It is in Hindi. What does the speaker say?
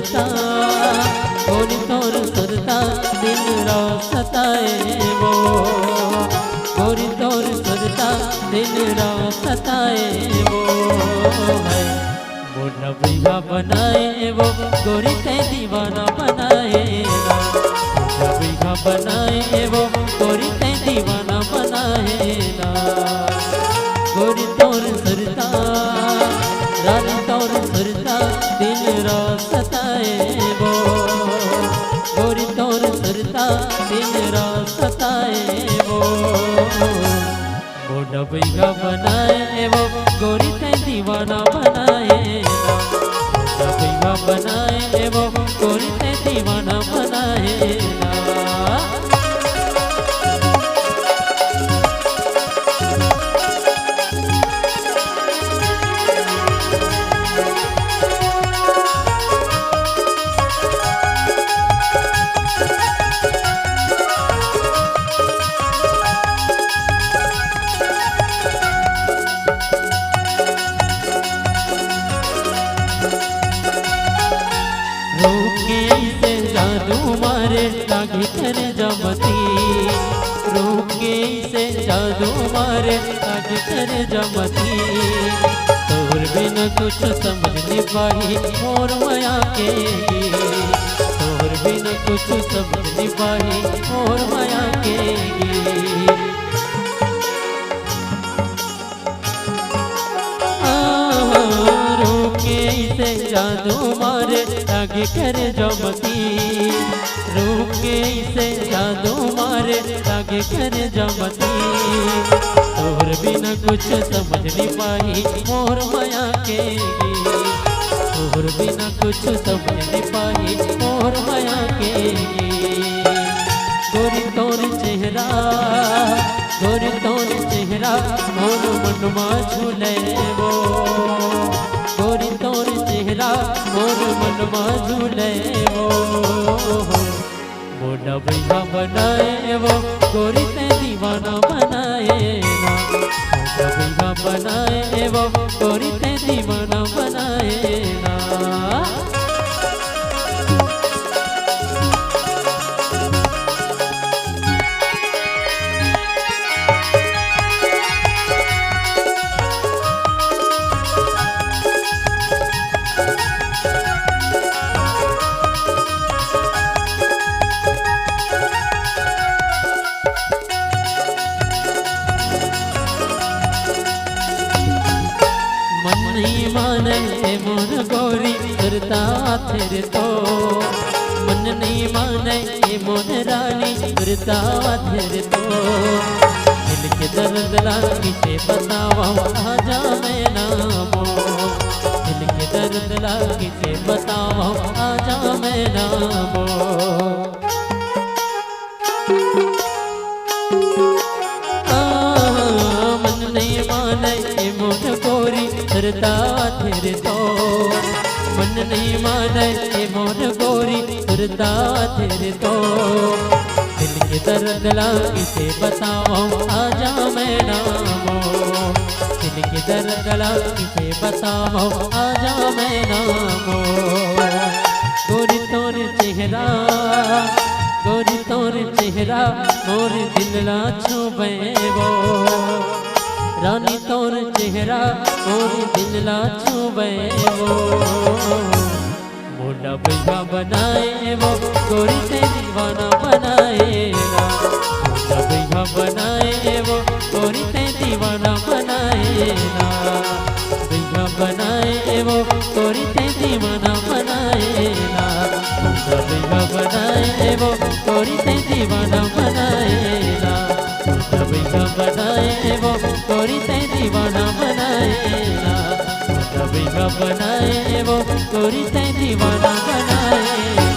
सुरता गोरी तोर सुरता दिन रात सताए वो, गोरी तोर सुरता दिन रात सताए वो है। मोटा भैया बनाए वो गोरी ते दीवाना बनाए ना, मोटा भैया बनाए वो गोरी ते दीवाना बनाए ना। गोरी तोर सुरता रानी तोर सुरता दिन रात सताए वो, गोरी तोर सुरता दिन रात सताए वो। मोटा भैया बनाए वो गोरी ते दीवाना बनाए ना, मोटा भैया बनाए वो गोरी ते दीवाना बनाए ना। रूके से जादू मारे लागे कर जमती, रूके से जादू मारे लागे कर जमती। तोर बिना कुछ समझ नहीं पाई मोर माया के, तोर बिना कुछ समझ नहीं पाई मोर माया के। से जादू मारे लागे कर जमती, रूके से जादू मारे लागे कर जमती। तोर बिना कुछ समझ नहीं पाई मोर माया के, तोर बिना कुछ समझ नहीं पाई मोर माया के। गोरी तोर चेहरा गोरी तोर चेहरा मोर मनमा झूले वो, गोरी तोर चेहरा मोर मनमा झूले वो। मोटा भैया बनाए वो गोरी ते दीवाना बनाए ना, मोटा भैया बनाए वो गोरी ते दीवाना बनाए ना। नहीं माने मोर गोरी सुरता तेरे तो, मन नहीं माने मोर रानी सुरता तेरे तो। दिल के दर्द लागी से बतावा आजा मैं नामो, दिल के दर्द लागी से बतावा आजा मैं नामो। मन नहीं माने मोर गोरी सुरता तेरे तो, मन नहीं माने मोर गोरी सुरता तेरे तो। दिल के दर्द लागी से बताओ आजा मैं नामो, दिल के दर्द लागी से बताओ आजा मैं नामो। गोरी तोर चेहरा गोरी तोर चेहरा मोर दिल ला छुबे वो, रानी तोर चेहरा मोर दिल ला छुबे वो। मोटा भैया बनाए वो गोरी ते दीवाना बनाए ना, मोटा भैया बनाए वो गोरी ते दीवाना बनाए ना। भैया बनाए वो गोरी ते दीवाना बनाए ना, मोटा भैया बनाए वो गोरी ते दीवाना बनाए ना। मोटा भैया बनाए वो गोरी ते दीवाना बनाए ना, मोटा भैया बनाए वो गोरी ते दीवाना बनाए।